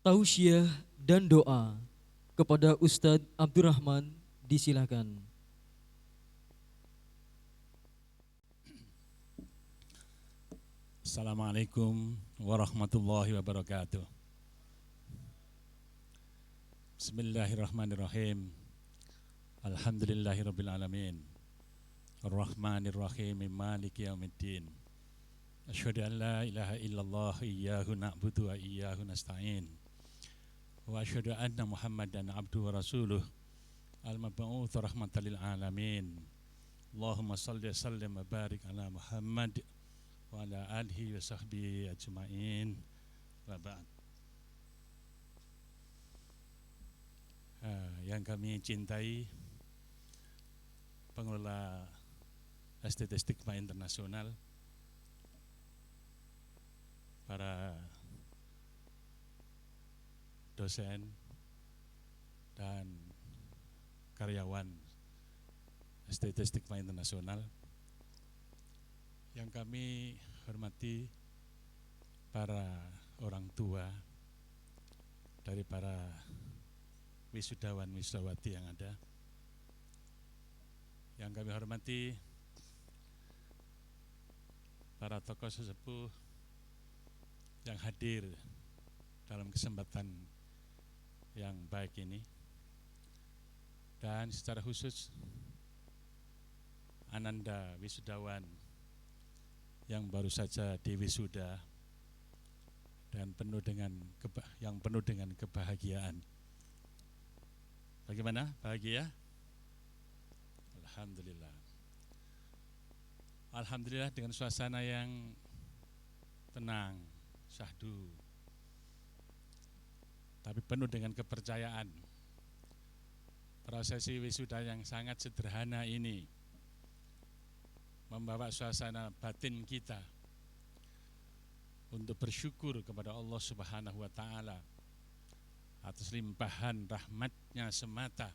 Tausiah dan doa kepada Ustadz Abdurrahman disilakan. Assalamualaikum warahmatullahi wabarakatuh. Bismillahirrahmanirrahim. Alhamdulillahirabbil alamin. Arrahmanirrahim. Maliki yaumiddin. Asyhadu an la ilaha illallah iyyahu na'budu wa iyyahu nasta'in. Wa asyhadu anna Muhammadan abduhu wa rasuluh al-mab'uts rahmatan lil alamin. Allahumma shalli wa sallim wa barik ala Muhammad wa ala alihi wa sahbihi ajma'in wa ba'd. Yang kami cintai pengelola STT Stigma Internasional, para dosen dan karyawan STT Stigma Internasional, yang kami hormati para orang tua dari para wisudawan wisudawati yang ada, yang kami hormati para tokoh sesepuh yang hadir dalam kesempatan yang baik ini, dan secara khusus Ananda wisudawan yang baru saja diwisuda dan penuh dengan kebahagiaan. Bagaimana? Bahagia? Alhamdulillah. Alhamdulillah dengan suasana yang tenang, syahdu, tapi penuh dengan kepercayaan. Prosesi wisuda yang sangat sederhana ini membawa suasana batin kita untuk bersyukur kepada Allah Subhanahu wa Ta'ala atas limpahan rahmatnya semata.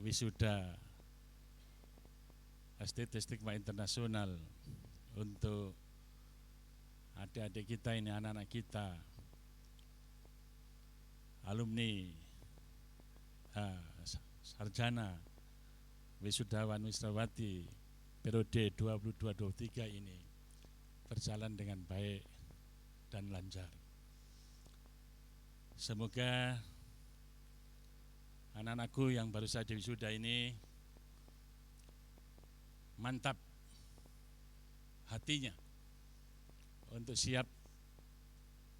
Wisuda STT Stigma Internasional untuk adik-adik kita ini, anak-anak kita, alumni, sarjana, wisudawan wisudawati periode 22-23 ini berjalan dengan baik dan lancar. Semoga anak-anakku yang baru saja wisuda ini mantap hatinya untuk siap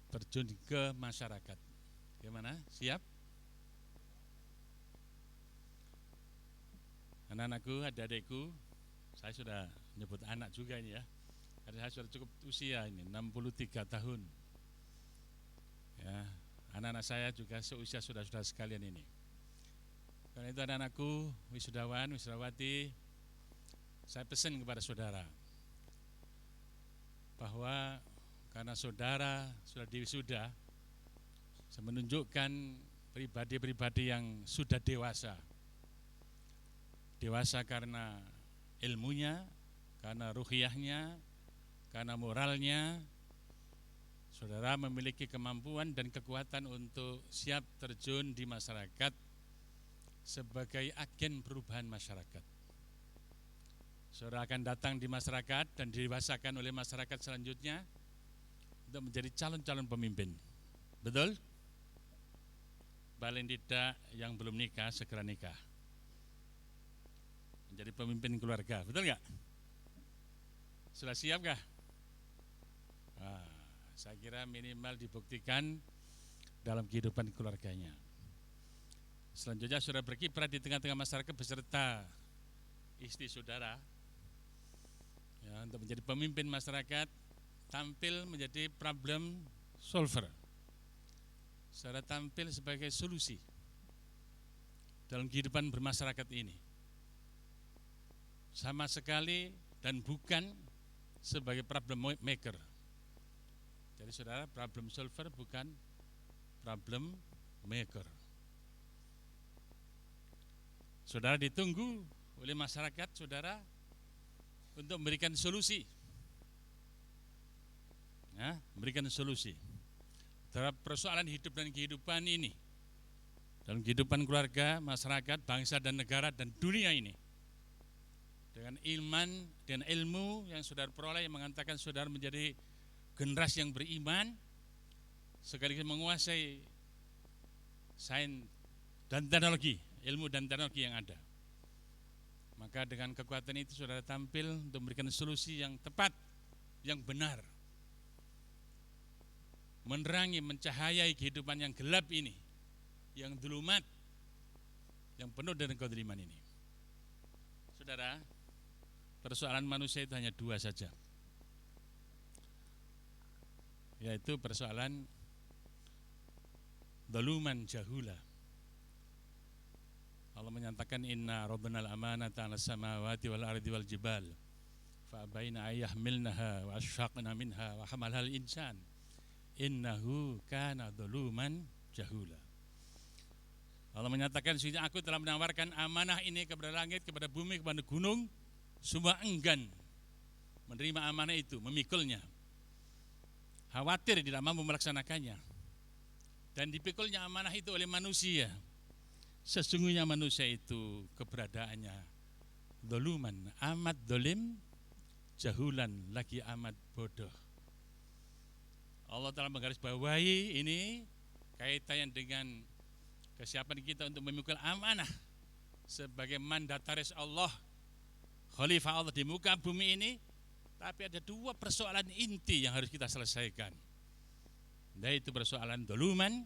terjun ke masyarakat. Gimana? Siap? Anak-anakku, adik-adikku, saya sudah nyebut anak juga ini ya, karena saya sudah cukup usia ini, 63 tahun. Ya, anak-anak saya juga seusia saudara-saudara sekalian ini. Karena itu anak-anakku, wisudawan, wisudawati, saya pesan kepada saudara bahwa karena saudara sudah diwisuda, saya menunjukkan pribadi-pribadi yang sudah dewasa. Dewasa karena ilmunya, karena ruhiyahnya, karena moralnya. Saudara memiliki kemampuan dan kekuatan untuk siap terjun di masyarakat sebagai agen perubahan masyarakat. Saudara akan datang di masyarakat dan didewasakan oleh masyarakat selanjutnya untuk menjadi calon-calon pemimpin. Betul? Paling tidak yang belum nikah segera nikah, menjadi pemimpin keluarga. Betul nggak? Sudah siap kah? Saya kira minimal dibuktikan dalam kehidupan keluarganya. Selanjutnya saudara berkiprah di tengah-tengah masyarakat beserta istri saudara, ya, untuk menjadi pemimpin masyarakat, tampil menjadi problem solver. Saudara tampil sebagai solusi dalam kehidupan bermasyarakat ini, sama sekali dan bukan sebagai problem maker. Jadi saudara problem solver, bukan problem maker. Saudara ditunggu oleh masyarakat saudara untuk memberikan solusi, ya, memberikan solusi. terhadap persoalan hidup dan kehidupan ini, dalam kehidupan keluarga, masyarakat, bangsa dan negara dan dunia ini. Dengan iman dan ilmu yang saudara peroleh yang mengatakan saudara menjadi generasi yang beriman sekaligus menguasai sains dan teknologi, ilmu dan teknologi yang ada. Maka dengan kekuatan itu saudara tampil untuk memberikan solusi yang tepat, yang benar, menerangi, mencahayai kehidupan yang gelap ini, yang zulumat, yang penuh dengan kezaliman ini. Saudara, persoalan manusia itu hanya dua saja, yaitu persoalan zaluman jahula. Allah menyatakan inna rabbana al-amanata 'alas samawati wal ardi wal jibal fa abaina ayyahmilnaha wa asyfaqna minha wa hamalal insan innahu kana zaluman jahula. Allah menyatakan sesungguhnya aku telah menawarkan amanah ini kepada langit, kepada bumi, kepada gunung, semua enggan menerima amanah itu, memikulnya, khawatir tidak mampu melaksanakannya, dan dipikulnya amanah itu oleh manusia. Sesungguhnya manusia itu keberadaannya zaluman, amat zalim, jahulan, lagi amat bodoh. Allah telah menggarisbawahi ini kaitannya dengan kesiapan kita untuk memikul amanah sebagai mandataris Allah, khalifah Allah di muka bumi ini. Tapi ada dua persoalan inti yang harus kita selesaikan, yaitu persoalan zaluman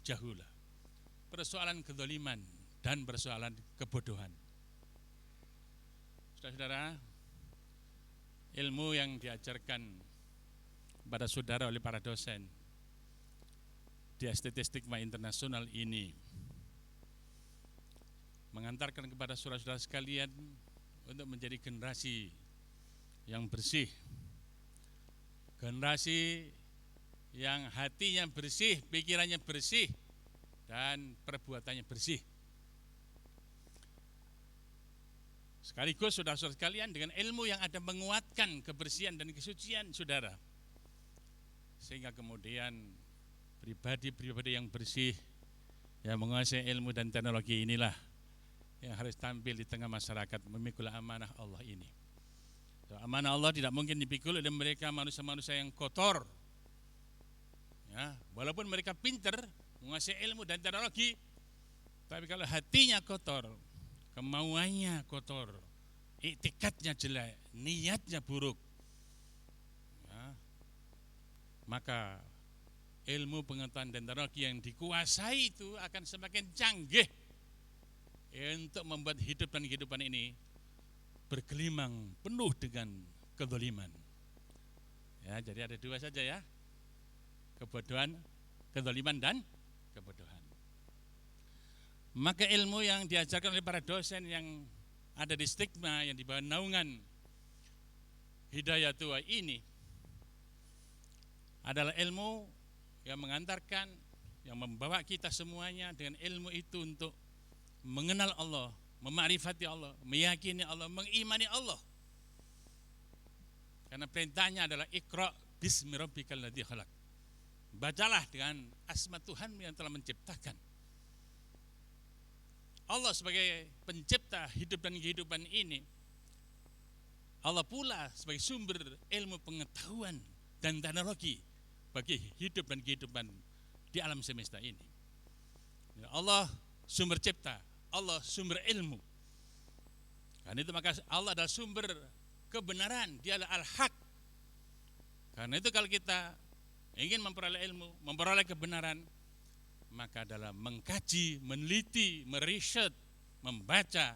jahula, persoalan kezaliman dan persoalan kebodohan. Saudara-saudara, ilmu yang diajarkan pada saudara oleh para dosen di STT Stigma Internasional ini mengantarkan kepada saudara-saudara sekalian untuk menjadi generasi yang bersih, generasi yang hatinya bersih, pikirannya bersih, dan perbuatannya bersih. Sekaligus saudara-saudara sekalian dengan ilmu yang ada menguatkan kebersihan dan kesucian saudara, sehingga kemudian pribadi-pribadi yang bersih, yang menguasai ilmu dan teknologi inilah yang harus tampil di tengah masyarakat memikul amanah Allah ini. Amanah Allah tidak mungkin dipikul oleh mereka manusia-manusia yang kotor. Ya, walaupun mereka pintar, menguasai ilmu dan teknologi, tapi kalau hatinya kotor, kemauannya kotor, iktikadnya jelek, niatnya buruk, ya, maka ilmu, pengetahuan dan teknologi yang dikuasai itu akan semakin canggih untuk membuat hidup dan kehidupan ini bergelimang penuh dengan kezaliman. Ya, jadi ada dua saja ya, kebodohan, kezaliman dan kebodohan. Maka ilmu yang diajarkan oleh para dosen yang ada di Stigma yang di bawah naungan Hidayatul ini adalah ilmu yang mengantarkan, yang membawa kita semuanya dengan ilmu itu untuk mengenal Allah, memakrifati Allah, meyakini Allah, mengimani Allah. Karena perintahnya adalah Iqra bismi rabbikal ladzi khalaq. Bacalah dengan asma Tuhan yang telah menciptakan. Allah sebagai pencipta hidup dan kehidupan ini, Allah pula sebagai sumber ilmu pengetahuan dan teknologi bagi hidup dan kehidupan di alam semesta ini. Allah sumber cipta, Allah sumber ilmu. Karena itu maka Allah adalah sumber kebenaran, dia adalah al-haq. Karena itu kalau kita ingin memperoleh ilmu, memperoleh kebenaran, maka adalah mengkaji, meneliti, meriset, membaca,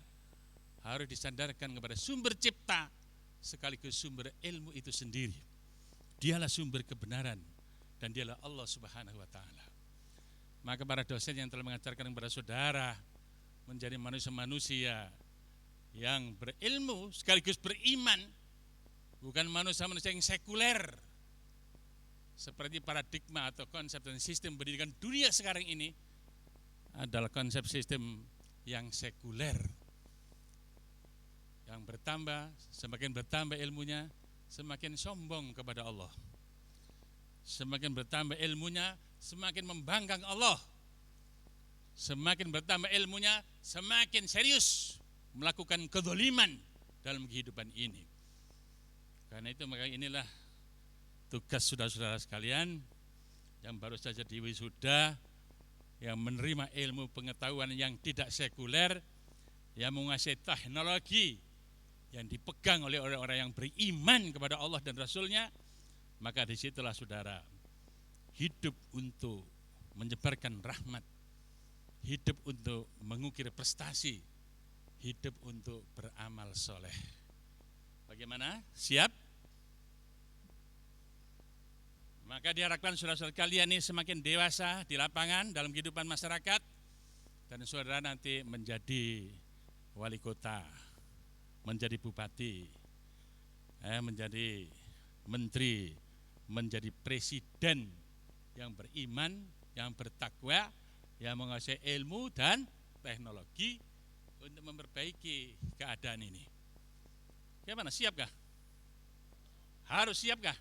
harus disandarkan kepada sumber cipta sekaligus sumber ilmu itu sendiri. Dialah sumber kebenaran dan dialah Allah Subhanahu wa taala. Maka para dosen yang telah mengajarkan kepada saudara menjadi manusia-manusia yang berilmu sekaligus beriman, bukan manusia-manusia yang sekuler seperti paradigma atau konsep dan sistem pendidikan dunia sekarang ini adalah konsep sistem yang sekuler, yang bertambah, semakin bertambah ilmunya, semakin sombong kepada Allah, semakin bertambah ilmunya, semakin membangkang Allah. Semakin bertambah ilmunya, semakin serius melakukan kezaliman dalam kehidupan ini. Karena itu maka inilah tugas saudara-saudara sekalian yang baru saja diwisuda, yang menerima ilmu pengetahuan yang tidak sekuler, yang menguasai teknologi yang dipegang oleh orang-orang yang beriman kepada Allah dan Rasulnya. Maka disitulah saudara hidup untuk menyebarkan rahmat, hidup untuk mengukir prestasi, hidup untuk beramal soleh. Bagaimana? Siap? Maka diharapkan saudara-saudara kalian ini semakin dewasa di lapangan dalam kehidupan masyarakat, dan saudara nanti menjadi wali kota, menjadi bupati, menjadi menteri, menjadi presiden yang beriman, yang bertakwa, yang menguasai ilmu dan teknologi untuk memperbaiki keadaan ini. Bagaimana? Siapkah? Harus siapkah?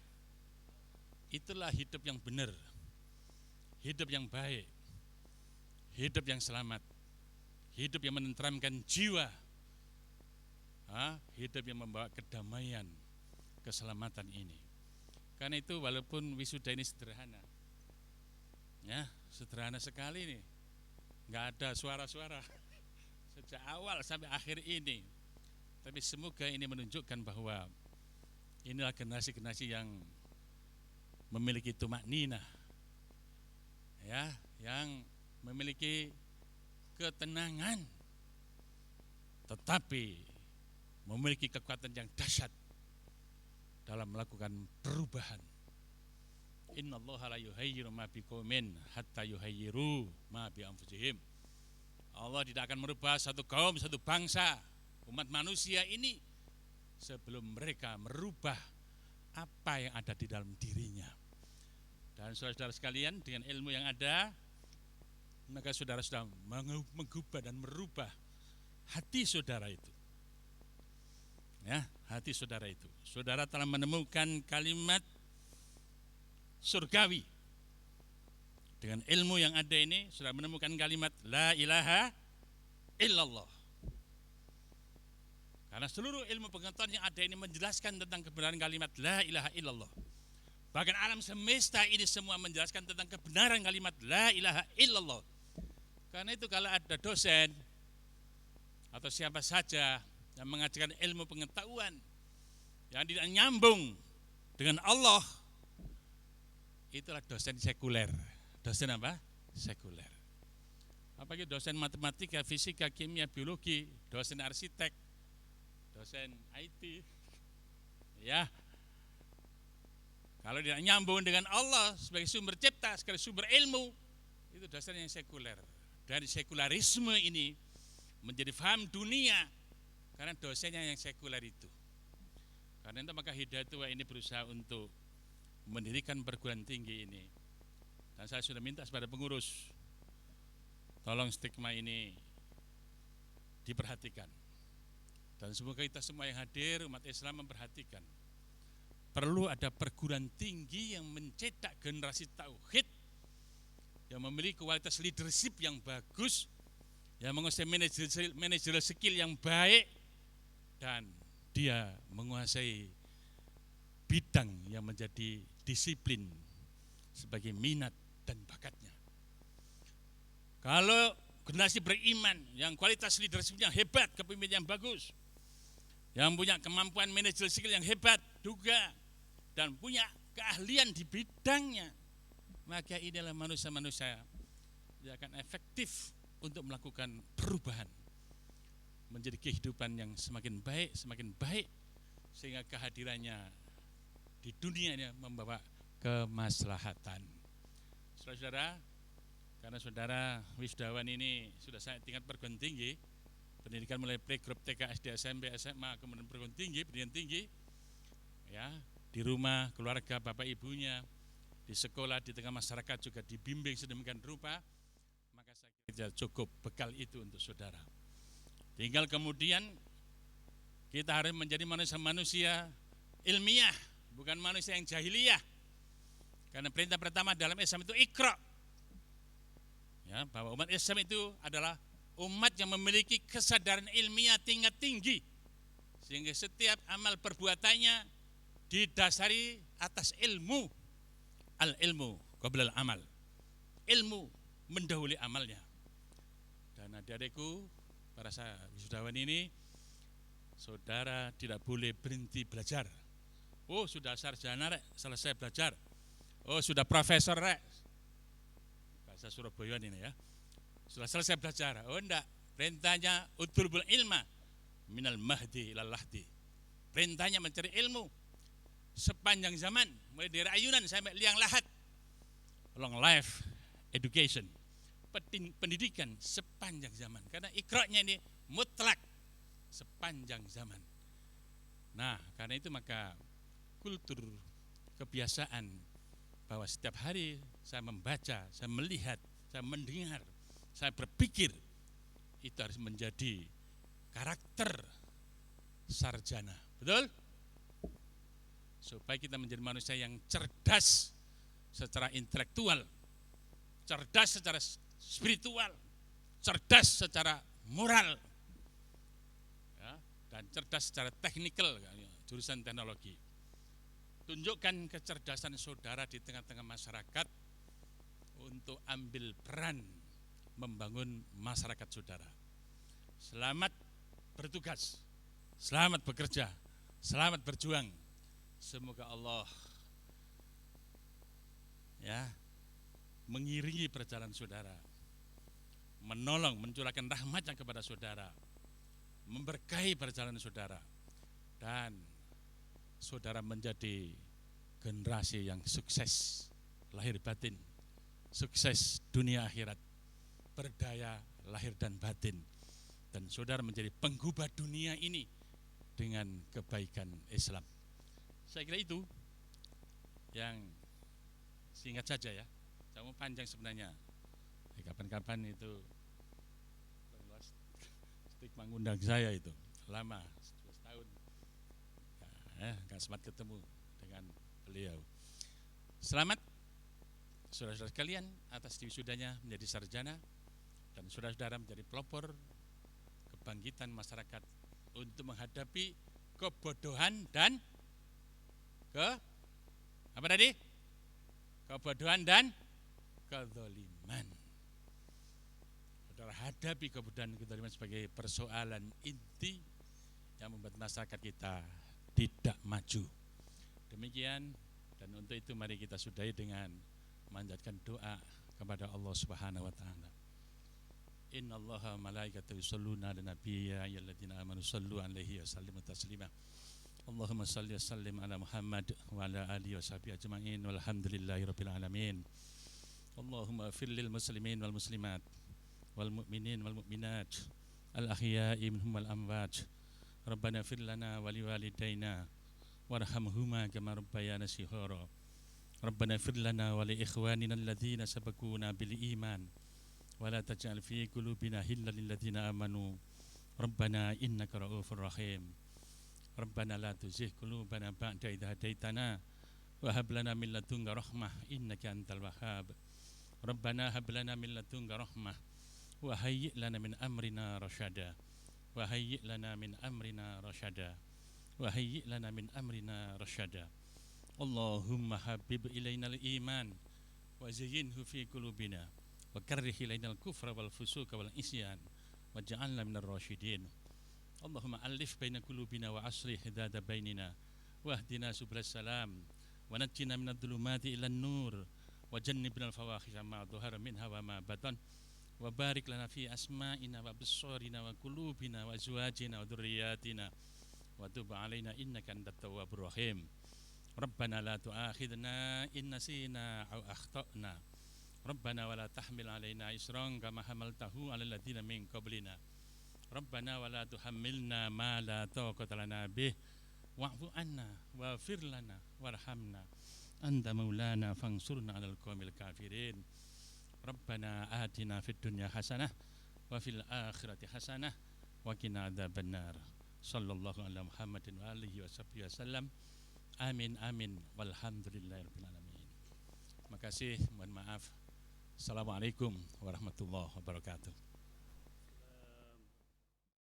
Itulah hidup yang benar, hidup yang baik, hidup yang selamat, hidup yang menenteramkan jiwa, hidup yang membawa kedamaian, keselamatan ini. Karena itu walaupun wisuda ini sederhana, ya sederhana sekali nih, nggak ada suara-suara sejak awal sampai akhir ini, tapi semoga ini menunjukkan bahwa inilah generasi-generasi yang memiliki tumakninah, ya, yang memiliki ketenangan, tetapi memiliki kekuatan yang dahsyat dalam melakukan perubahan. Innallaha la yughayyiru ma biqaumin hatta yughayyiru ma bi anfusihim. Allah tidak akan merubah satu kaum, satu bangsa, umat manusia ini sebelum mereka merubah apa yang ada di dalam dirinya. Dan saudara-saudara sekalian, dengan ilmu yang ada, maka saudara sudah mengubah dan merubah hati saudara itu. Ya, hati saudara itu. Saudara telah menemukan kalimat surgawi. Dengan ilmu yang ada ini, sudah menemukan kalimat la ilaha illallah. Karena seluruh ilmu pengetahuan yang ada ini menjelaskan tentang kebenaran kalimat la ilaha illallah. Bahkan alam semesta ini semua menjelaskan tentang kebenaran kalimat la ilaha illallah. Karena itu kalau ada dosen atau siapa saja yang mengajarkan ilmu pengetahuan yang tidak nyambung dengan Allah, itulah dosen sekuler. Dosen apa? Sekuler. Apalagi dosen matematika, fisika, kimia, biologi, dosen arsitek, dosen IT. Ya. Kalau tidak nyambung dengan Allah sebagai sumber cipta, sebagai sumber ilmu, itu dosen yang sekuler. Dari sekularisme ini menjadi faham dunia karena dosennya yang sekuler itu. Karena itu maka Hidayatullah ini berusaha untuk mendirikan perguruan tinggi ini. Dan saya sudah minta kepada pengurus, tolong stigma ini diperhatikan. Dan semoga kita semua yang hadir, umat Islam memperhatikan. Perlu ada perguruan tinggi yang mencetak generasi tauhid, yang memiliki kualitas leadership yang bagus, yang menguasai managerial skill yang baik, dan dia menguasai bidang yang menjadi disiplin sebagai minat dan bakatnya. Kalau generasi beriman yang kualitas leadershipnya hebat, kepemimpinan yang bagus, yang punya kemampuan managerial skill yang hebat juga, dan punya keahlian di bidangnya, maka inilah manusia-manusia yang akan efektif untuk melakukan perubahan menjadi kehidupan yang semakin baik, sehingga kehadirannya di dunia ini membawa kemaslahatan. Saudara-saudara, karena saudara wisudawan ini sudah saya tingkat perguruan tinggi, pendidikan mulai playgroup, TK, SD, SMP, SMA, kemudian perguruan tinggi, pendidikan tinggi, ya, di rumah, keluarga, bapak ibunya, di sekolah, di tengah masyarakat juga dibimbing sedemikian rupa, maka saya kira cukup bekal itu untuk saudara. Tinggal kemudian kita harus menjadi manusia-manusia ilmiah, bukan manusia yang jahiliyah. Karena perintah pertama dalam Islam itu Iqra. Ya, bahwa umat Islam itu adalah umat yang memiliki kesadaran ilmiah tingkat tinggi. Sehingga setiap amal perbuatannya didasari atas ilmu. Al-ilmu qabla al-amal. Ilmu mendahului amalnya. Dan adik-adikku, para wisudawan ini, saudara tidak boleh berhenti belajar. Oh, sudah sarjana rek, selesai belajar. Oh, sudah profesor rek. Bahasa Surabaya ini ya. Sudah selesai belajar. Oh, enggak. Perintahnya utlubul ilma minal mahdi ilal lahdi. Perintahnya mencari ilmu sepanjang zaman, mulai dari ayunan sampai liang lahat. Long life education. Pendidikan sepanjang zaman. Karena ikra'nya ini mutlak sepanjang zaman. Nah, karena itu maka kultur kebiasaan bahwa setiap hari saya membaca, saya melihat, saya mendengar, saya berpikir, itu harus menjadi karakter sarjana. Betul? Supaya kita menjadi manusia yang cerdas secara intelektual, cerdas secara spiritual, cerdas secara moral, ya, dan cerdas secara teknikal, jurusan teknologi. Tunjukkan kecerdasan saudara di tengah-tengah masyarakat untuk ambil peran membangun masyarakat saudara. Selamat bertugas, selamat bekerja, selamat berjuang. Semoga Allah ya mengiringi perjalanan saudara, menolong, mencurahkan rahmatnya kepada saudara, memberkahi perjalanan saudara, dan saudara menjadi generasi yang sukses lahir batin, sukses dunia akhirat, berdaya lahir dan batin, dan saudara menjadi penggubah dunia ini dengan kebaikan Islam. Saya kira itu yang singkat saja ya. Saya mau panjang sebenarnya. Kapan-kapan itu stigma ngundang saya itu lama 12 tahun. Nggak sempat ketemu dengan beliau. Selamat saudara-saudara sekalian atas diwisudanya menjadi sarjana, dan saudara-saudara menjadi pelopor kebangkitan masyarakat untuk menghadapi kebodohan dan apa tadi? Kebodohan dan kezaliman. Saudara hadapi kebodohan dan kezaliman sebagai persoalan inti yang membuat masyarakat kita tidak maju. Demikian, dan untuk itu mari kita sudahi dengan memanjatkan doa kepada Allah Subhanahu wa taala. Innallaha malaikatahu yusholluna 'alan nabiy ya ayyuhalladzina amanu shallu 'alaihi wa sallimu taslima. Allahumma shalli wa sallim ala Muhammad wa ala alihi wa sahbihi ajma'in walhamdulillahirabbil alamin. Allahumma ighfir lil muslimin wal muslimat wal mu'minin wal mu'minat al ahya'i minhum wal amwat. Rabbana ighfir lana wa liwalidayna warhamhuma kama rabbayana shighara. Rabbana ighfir lana wa li ikhwanina alladhina sabaquna bil iman wa la taj'al fi qulubina ghillan lil ladzina amanu. Rabbana innaka ra'ufur rahim. Rabbana la tuzigh qulubana ba'da idh hadaitana wa hab lana min ladunka rahmah innaka antal wahhab. Rabbana hab lana min ladunka rahmah wa hayyi' lana min amrina rasyada. Wa hayyi' lana min amrina rasyada. Wa hayyi' lana min amrina rasyada. Allahumma habib ilainal iman wa zayyinhu fi qulubina wa karrih ilainal kufra wal fusuqa wal isyan waj'alna minar rasyidin. Allahumma alif baina qulubina wa aslih dhata bainina wahdina sublas salam wa najjina minadh dhulumati ilan nur wa jannibna al fawahisha ma dhahara minha wa ma batan wa barik lana fi asma'ina wa absarina wa qulubina wa azwajina wa dhurriyyatina wa tub alaina innaka antat tawwabur rahim. Rabbana la tu'akhidna in nasina aw akhtana. Rabbana wa la tahmil alaina isran kama hamaltahu alal ladzina min qablina. Rabbana wa la tuhammilna ma la taqata lana bih wa'fu anna waghfir lana warhamna anta maulana fansurna 'alal qaumil kafirin. Rabbana atina fid dunya hasanah wa fil akhirati hasanah wa qina adzabannar. Sallallahu ala Muhammadin wa alihi wa sahbihi wasallam. Amin amin walhamdulillahirabbil alamin. Terima kasih, mohon maaf. Assalamualaikum warahmatullahi wabarakatuh.